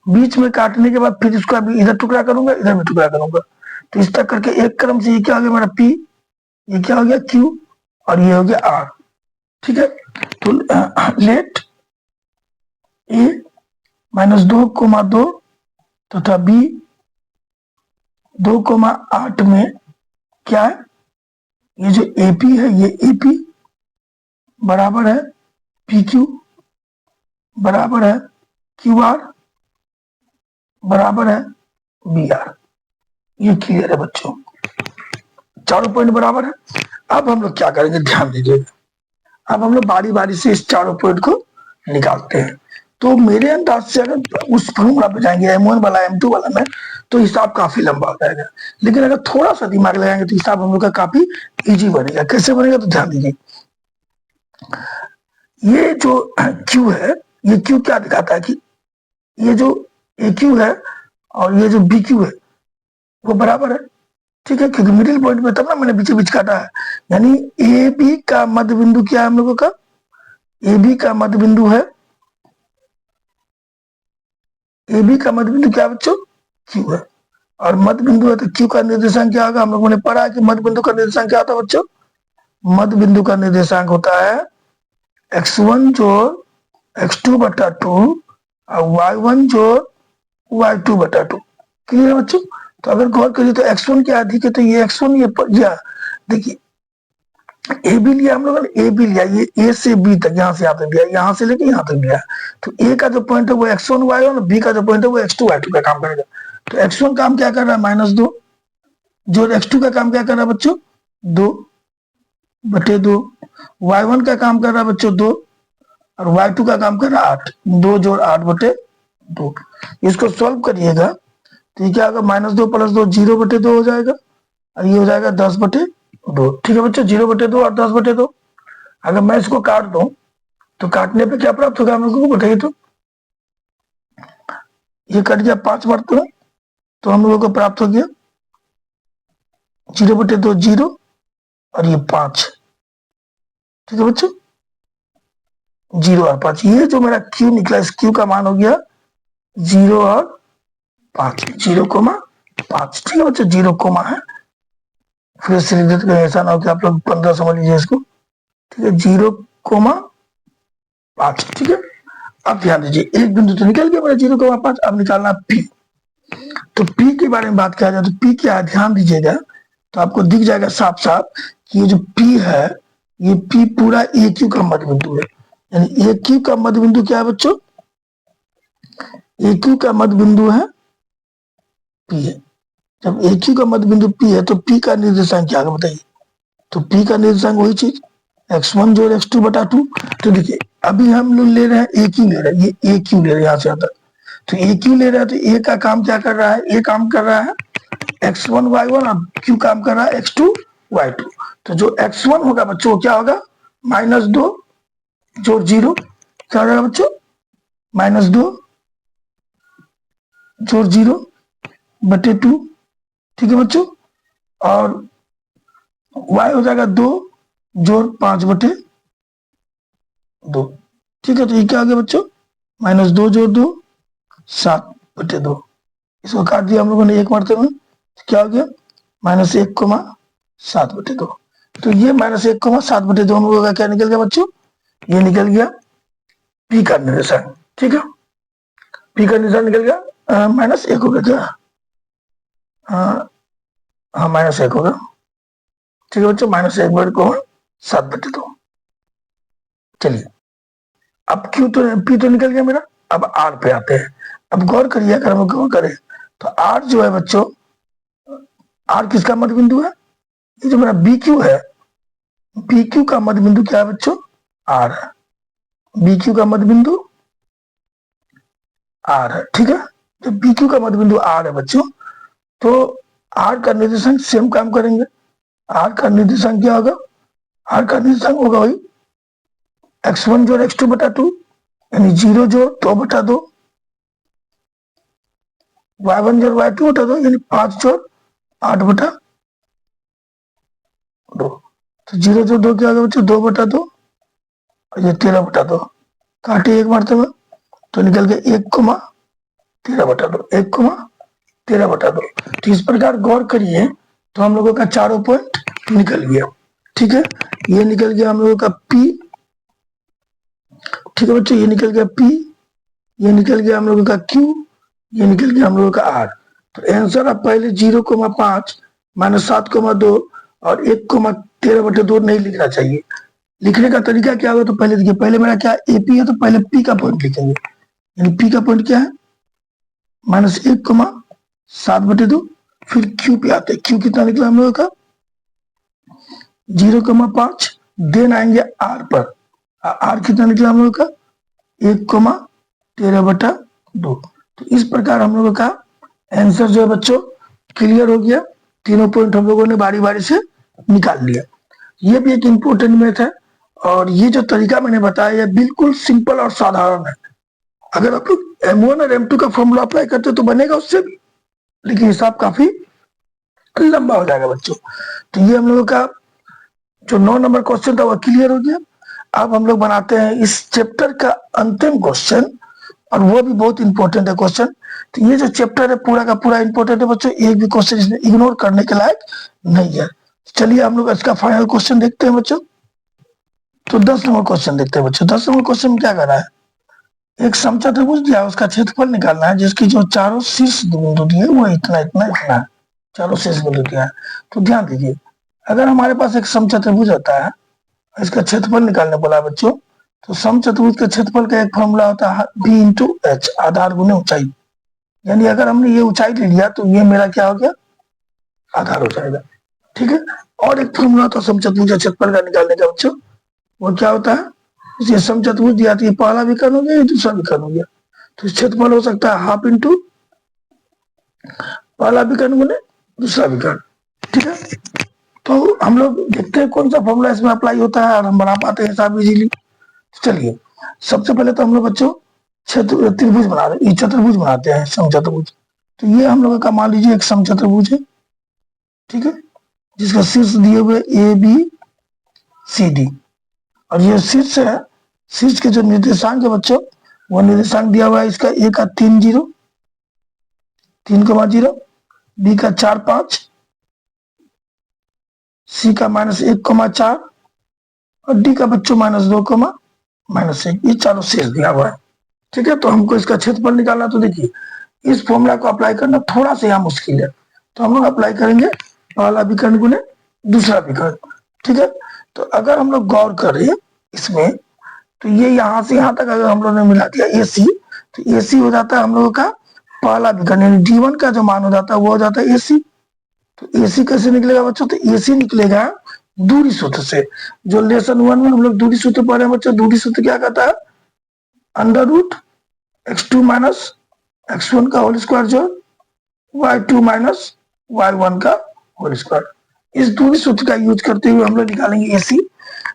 बीच में काटने के बाद फिर इसको अभी इधर टुकड़ा करूंगा, इधर भी टुकड़ा करूंगा, तो इस तक करके एक क्रम से ये क्या हो गया मेरा पी, ये क्या हो गया क्यू, और ये हो गया आर, ठीक है। तो लेट ए -2,2 तथा बी 2,8 में क्या है, ये जो एपी है, ये एपी बराबर है पी क्यू बराबर है क्यू आर बराबर है बी आर। ये क्लियर है बच्चों, चारों पॉइंट बराबर है। अब हम लोग क्या करेंगे, ध्यान दीजिएगा, अब हम लोग बारी बारी से इस चारों पॉइंट को निकालते हैं। तो मेरे अंदाज से अगर उस फॉर्मूला पे जाएंगे M1 वाला M2 वाला में, तो हिसाब काफी लंबा हो जाएगा, लेकिन अगर थोड़ा सा दिमाग लगाएंगे तो हिसाब हम लोग का काफी इजी बनेगा। कैसे बनेगा, तो ध्यान दीजिए, ये जो Q है, ये Q क्या दिखाता है कि ये जो AQ है और ये जो BQ है वो बराबर है, ठीक है, क्योंकि मिडिल पॉइंट में तब ना मैंने बीच बीच काटा है। यानी ए बी का मध्य बिंदु क्या है हम लोगों का, ए बी का मध्य बिंदु है, ए बी का मध्य बिंदु क्या बच्चों, क्यू है, और मध्य बिंदु है तो क्यू का निर्देशांक क्या होगा, हम लोगों ने पढ़ा है कि मध्य बिंदु का निर्देशांक क्या होता है बच्चों, मध्य बिंदु का निर्देशांक होता है x1 जोड़ x2 बटा 2 और y1 जोड़ y2 बटा 2। क्लियर है बच्चों। तो अगर गौर करिए तो x1 क्या अधिक है, तो ये x1 ये देखिए ए बी लिया हम लोगों ने, ए बी लिया, ये ए से बी तक, यहाँ से यहाँ तक दिया, यहाँ से लेके यहाँ तक दिया। तो ए का जो पॉइंट है वो x1 y1, बी का जो पॉइंट है वो x2 y2 का काम करेगा। तो x1 काम क्या कर रहा है, -2, जो x2 का काम क्या कर रहा है बच्चों, 2/2, y1 का काम कर रहा है बच्चों 2, और y2 का काम कर रहा है 8, 2 जोड़ 8/2। इसको सॉल्व करिएगा तो ये क्या होगा, -2 + 2 0/2 हो जाएगा, और ये हो जाएगा 10/2। ठीक है बच्चों, 0/2 और 10/2। अगर मैं इसको काट दूं तो काटने पे क्या प्राप्त होगा हम लोगों को बताइए, तो ये कट गया 5 बार, तो हम लोगों को प्राप्त हो गया 0/2 0 और ये 5। ठीक है बच्चों, 0 और 5, ये जो मेरा क्यू निकला, इस क्यू का मान हो गया 0 और 5, 0,5। ठीक है बच्चों, 0, है, फिर से लिख देते हैं, ऐसा ना हो कि आप लोग 15 समझ लीजिए इसको। ठीक है, 0,5। ठीक है, अब ध्यान दीजिए, एक बिंदु तो निकल गया मेरा 0,5, अब निकालना पी। तो पी के बारे में बात किया जाए तो पी क्या है, ध्यान दीजिएगा, तो आपको दिख जाएगा साफ साफ कि ये जो पी है, ये पी पूरा ए क्यू का मध्य बिंदु है। यानी ए क्यू का मध्य बिंदु क्या है बच्चों, ए क्यू का मध्य बिंदु है पी है। जब ए क्यू का मध्य बिंदु पी है तो पी का निर्देशांक क्या है बताइए, तो पी का निर्देशांक वही चीज x1 जोड़ x2 बटा 2। तो देखिए अभी हम लोग ले रहे हैं ए क्यू ले रहे हैं, ये ए क्यू ले रहे हैं यहाँ से आता, तो ए क्यू ले रहा है, तो ए का काम क्या कर रहा है, ए काम कर रहा है x1 y1 और क्यू काम कर रहा है x2 y2। तो जो x1 होगा बच्चों वो क्या होगा, -2 जोड़ 0, क्या हो जाएगा बच्चों, -2 जोड़ 0 बटे 2, ठीक है बच्चों। और y हो जाएगा 2 जोड़ 5 बटे 2, ठीक है। तो ये क्या हो गया बच्चों, -2 जोड़ 2 7 बटे 2, इसको काट दिया हम लोगों ने एक मरते में, क्या हो गया -1, 7 बटे 2। तो ये -1, 7 बटे 2 हम लोगों का क्या निकल गया बच्चों, ये निकल गया पी का निर्देशांक, ठीक है। पी का निर्देशांक निकल गया, -1 हो गया क्या, हाँ हाँ -1 होगा, ठीक है बच्चों, -1 बटे 7 बटे 2। चलिए अब क्यू तो पी तो निकल गया मेरा, अब आर पे आते हैं। अब गौर करिए, अगर हम गौर करें तो आर जो है बच्चों, आर किसका मध्य बिंदु है, ये जो मेरा बी क्यू है, बी क्यू का मध्य बिंदु क्या है बच्चों, आर है, बी क्यू का मध्य बिंदु आर है, ठीक है। जब बी क्यू का मध्य बिंदु आर है बच्चों, तो आर का निर्देशांक सेम काम करेंगे। आर का निर्देशांक क्या होगा, आर का निर्देशांक होगा वही x1 जोड़ x2 बटा 2, यानी 0 जोड़ 2 बटा 2, y1 जोड़ y2 बटा 2, यानी 5 जोड़ 8 बटा 2। तो 0 जोड़ 2 क्या होगा बच्चों, 2 बटा 2, और ये 13 बटा 2, काटे एक मारते में, तो निकल गया 1, 13 बटा 2, 1, 13 बटा 2। तो इस प्रकार गौर करिए तो हम लोगों का चारों पॉइंट निकल गया, ठीक है। ये निकल गया हम लोगों का P, ठीक है बच्चों, ये निकल गया P, ये निकल गया हम लोगों का Q, ये निकल गया हम लोगों का R। तो आंसर आप पहले 0,5 -7,2 और 1,13 बटे 2 नहीं लिखना चाहिए। लिखने का तरीका क्या होगा, तो पहले देखिए, पहले मेरा क्या AP है, तो पहले P का पॉइंट लिखेंगे, यानी P का पॉइंट क्या है, -1,7 बटे 2। फिर Q पे आते हैं, Q कितना निकला हम लोगों का 0,5, देन आएंगे R पर, R कितना निकला हम लोगों का 1,13 बटा 2। तो इस प्रकार हम लोगों का आंसर जो है बच्चों क्लियर हो गया, तीनों पॉइंट हम लोगों ने बारी बारी से निकाल लिया। ये भी एक इम्पोर्टेंट मैथ है, और ये जो तरीका मैंने बताया है बिल्कुल सिंपल और साधारण है। अगर आप लोग M1 और M2 का फॉर्मूला अप्लाई करते तो बनेगा उससे भी, लेकिन हिसाब काफी लंबा हो जाएगा बच्चों। तो ये हम लोगों का जो 9 नंबर क्वेश्चन था वो क्लियर हो गया। अब हम लोग बनाते हैं इस चैप्टर का अंतिम क्वेश्चन, और वो भी बहुत इंपॉर्टेंट है क्वेश्चन। तो ये जो चैप्टर है पूरा का पूरा इंपॉर्टेंट है बच्चों, एक भी क्वेश्चन इसमें इग्नोर करने के लायक नहीं है। चलिए हम लोग इसका फाइनल क्वेश्चन देखते हैं बच्चों। तो 10 नंबर क्वेश्चन देखते हैं बच्चों। 10 नंबर क्वेश्चन में क्या कर रहा है, एक समचतुर्भुज दिया, उसका क्षेत्रफल निकालना है, जिसकी जो चारों शीर्ष बिंदु दिए वो इतना इतना इतना है, चारों शीर्ष बिंदु दिया है। तो ध्यान दीजिए, अगर हमारे पास एक समचतुर्भुज होता है, इसका क्षेत्रफल निकालने बोला बच्चों, तो समचतुर्भुज के क्षेत्रफल का एक फॉर्मूला होता है b इंटू एच, आधार गुने ऊंचाई। यानी अगर हमने ये ऊंचाई ले लिया तो ये मेरा क्या हो गया, आधार हो जाएगा, ठीक है। और एक फॉर्मूला होता है समचतुर्भुज के क्षेत्रफल का निकालने का बच्चों, वो क्या होता है, ये समचतुर्भुज दिया तो ये पहला विकर्ण हो गया, ये दूसरा विकर्ण हो गया, तो क्षेत्रफल हो सकता है हाफ इंटू पहला विकर्ण गुने दूसरा विकर्ण, ठीक है। तो हम लोग देखते हैं कौन सा फॉर्मूला इसमें अप्लाई होता है और हम बना पाते हैं हिसाब इजीली। चलिए सबसे पहले तो हम लोग बच्चों त्रिभुज बना रहे, ये चतुर्भुज बनाते हैं, समचतुर्भुज। तो ये हम लोगों का मान लीजिए एक समचतुर्भुज है, ठीक है, जिसका शीर्ष दिए हुए ABCD, और ये शीर्ष है, शीर्ष के जो निर्देशांक है बच्चों, वो निर्देशांक दिया हुआ है इसका A का 3,0, 3,0, B का 4,5, C का -1,4 और D का बच्चों -2, -1, ये चारों शेष दिया हुआ है, ठीक है। तो हमको इसका क्षेत्रफल निकालना, तो देखिए इस फॉर्मूला को अप्लाई करना थोड़ा सा यहाँ मुश्किल है, तो हम लोग अप्लाई करेंगे पहला विकर्ण गुने दूसरा विकर्ण, ठीक है। तो अगर हम लोग गौर करें इसमें, तो ये यहाँ से यहाँ तक अगर हम लोगों ने मिला दिया AC, तो AC हो जाता है हम लोगों का पहला विकर्ण, यानी D1 का जो मान हो जाता है वो हो जाता है AC। तो AC कैसे निकलेगा बच्चों, तो AC निकलेगा दूरी सूत्र से, जो लेसन 1 में हम लोग दूरी सूत्र पढ़े हैं बच्चों। दूरी सूत्र क्या कहता है, √x2 माइनस x1 का होल स्क्वायर जोड़ y2 माइनस y1 का होल स्क्वायर। इस दूसरी सूत्र का यूज करते हुए हम लोग निकालेंगे एसी।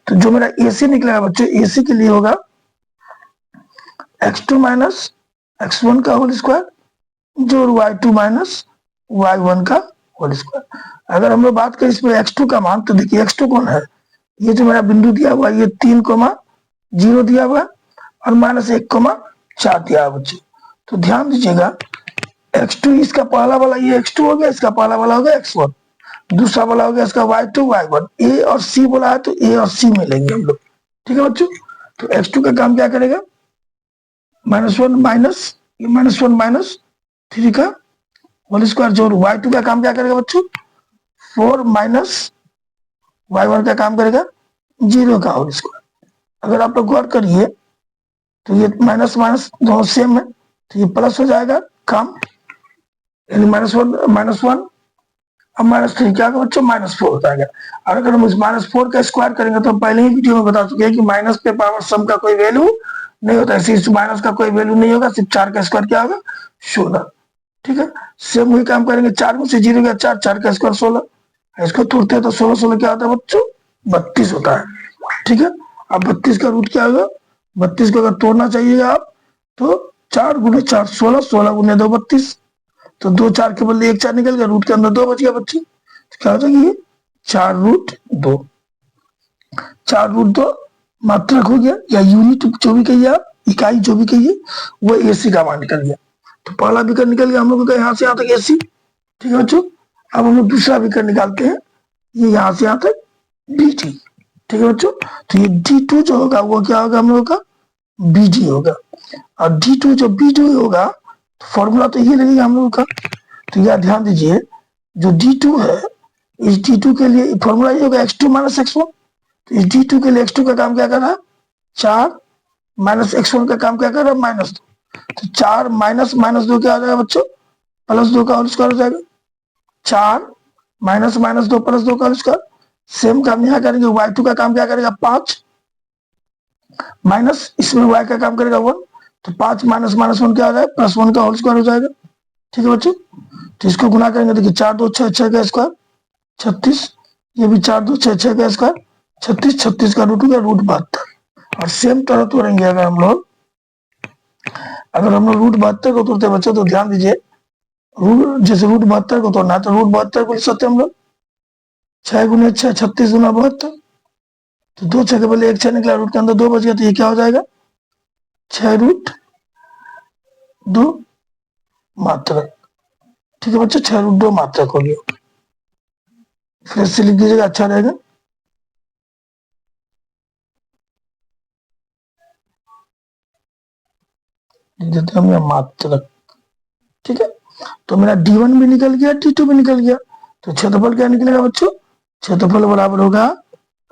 तो जो मेरा एसी निकलेगा बच्चों, एसी के लिए होगा x2 माइनस x1 का होल स्क्वायर जो y2 माइनस y1 का होल स्क्वायर। अगर हम लोग बात करें इसमें x2 का मान, तो देखिए x2 कौन है, ये जो मेरा बिंदु दिया हुआ ये 3,0 दिया हुआ और -1,4 दिया हुआ बच्चों। तो ध्यान दीजिएगा x2 इसका पहला वाला ये x2 हो गया, इसका पहला वाला हो गया x1, दूसरा वाला हो गया इसका y2 y1। ए और सी बोला है तो ए और सी में लेंगे हम लोग, ठीक है बच्चों। तो x2 का काम क्या करेगा, -1 माइनस -1 माइनस 3 का होल स्क्वायर जोड़ y2 का काम क्या करेगा बच्चों, 4 माइनस y1 का काम करेगा 0 का होल स्क्वायर। अगर आप लोग गौर करिए तो ये माइनस माइनस दोनों सेम है, तो ये प्लस हो जाएगा काम, यानी -1 अब -3 क्या होगा बच्चों, -4 हो जाएगा। और अगर हम इस -4 का स्क्वायर करेंगे तो हम पहले ही वीडियो में बता चुके हैं कि माइनस पे पावर सम का कोई वैल्यू नहीं होता है, इस माइनस का कोई वैल्यू नहीं होगा, सिर्फ 4 का स्क्वायर क्या होगा 16, ठीक है। सेम वही काम करेंगे, 4 में से 0 गया 4, 4 का स्क्वायर 16, इसको तोड़ते हैं तो 16 16 क्या होता है बच्चों, 32 होता है, ठीक है। अब 32 का रूट क्या होगा, 32 को अगर तोड़ना चाहिए आप तो 4 गुने 4 16, 16 गुने 2 32, तो 2 4 के बदले 1 4 निकल गया, रूट के अंदर 2 बच गया बच्चे, तो क्या हो जाएगी ये 4√2, 4√2 मात्रक हो गया, या यूनिट जो भी कहिए आप, इकाई जो भी कहिए, वो एसी का मान निकल गया। तो पहला विकर्ण निकल गया हम लोगों का यहाँ से यहाँ तक एसी, ठीक है बच्चों। अब हम लोग दूसरा विकर्ण निकालते हैं, ये यहाँ से यहाँ तक बीटी, ठीक है बच्चों। तो ये D2 जो होगा वो क्या होगा हम लोगों का, BD होगा, और D2 जो BD होगा तो फॉर्मूला तो ये लगेगा हम लोगों का। तो यह ध्यान दीजिए जो D2 है, इस D2 के लिए फॉर्मूला ये होगा x2 माइनस x1। तो इस D2 के लिए x2 का काम क्या कर रहा है 4, माइनस x1 का काम क्या कर रहा है -2। तो 4 माइनस -2 क्या आ जाएगा बच्चों, +2 का होल स्क्वायर हो जाएगा, 4 माइनस -2 +2 का होल स्क्वायर। सेम काम यहाँ करेंगे, y2 का काम क्या करेगा 5, माइनस इसमें y का काम करेगा 1, तो 5 माइनस -1 क्या आ जाएगा +1 का होल स्क्वायर हो जाएगा, ठीक है बच्चों। तो इसको गुना करेंगे, देखिए 4 2 6 6 का स्क्वायर 36, ये भी 4 2 6 6 का स्क्वायर 36, 36 का रूट हो गया √72। और सेम तरह तोड़ेंगे अगर हम लोग √72 को तोड़ते बच्चों, तो ध्यान दीजिए जैसे √72 को तोड़ना है तो √72 को लिख सकते हैं हम लोग 6 गुने 6 36 गुना 72, तो 2 6 के बदले 1 6 निकला, रूट के अंदर 2 बच गया, तो ये क्या हो जाएगा 6√2 मात्रक, ठीक है बच्चों, 6√2 मात्रक हो गया। फिर से लिख दीजिएगा, अच्छा रहेगा। देते हम यहाँ मात्रक, ठीक है। तो मेरा D1 भी निकल गया, D2 भी निकल गया, तो क्षेत्रफल क्या निकलेगा बच्चों, क्षेत्रफल बराबर होगा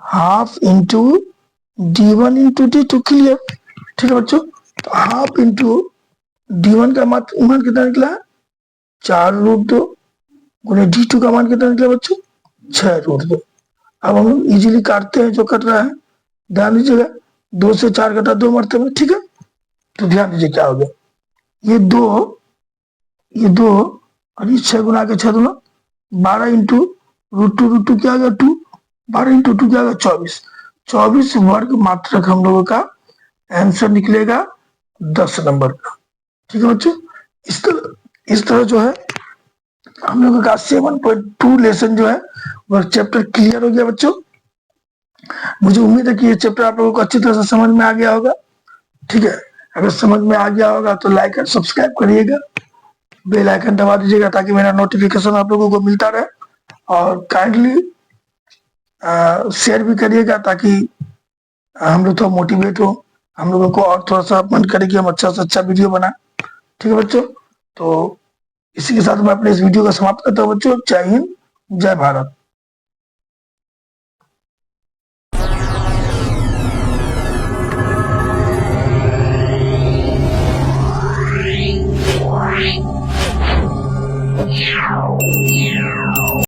half into D1 into D2, clear, ठीक है बच्चों। तो हाफ इंटू D1 का मान कितना निकला 4√2 गुने D2 का मान कितना निकला बच्चों 6√2। अब हम लोग इजीली काटते हैं, जो कट रहा है ध्यान दीजिएगा, 2 से 4 घटा 2 मरतबे, ठीक है। तो ध्यान दीजिए क्या हो गया, ये 2 और ये 6 गुना के 6 दूना 12 इंटू √2 क्या आ गया 2, 12 इंटू 2 क्या आ गया 24, 24 वर्ग मात्रक हम लोगों का आंसर निकलेगा 10 नंबर का, ठीक है बच्चों। इस तरह जो है हम लोगों का 7.2 लेसन जो है वह चैप्टर क्लियर हो गया बच्चों। मुझे उम्मीद है कि ये चैप्टर आप लोगों को अच्छी तरह से समझ में आ गया होगा, ठीक है। अगर समझ में आ गया होगा तो लाइक और सब्सक्राइब करिएगा, बेल आइकन दबा दीजिएगा ताकि मेरा नोटिफिकेशन आप लोगों को मिलता रहे, और काइंडली शेयर भी करिएगा ताकि हम लोग थोड़ा मोटिवेट हो, हम लोगों को और थोड़ा सा मन करे कि हम अच्छा से अच्छा वीडियो बनाए, ठीक है बच्चों। तो इसी के साथ मैं अपने इस वीडियो को समाप्त करता हूँ बच्चों, जय हिंद जय भारत।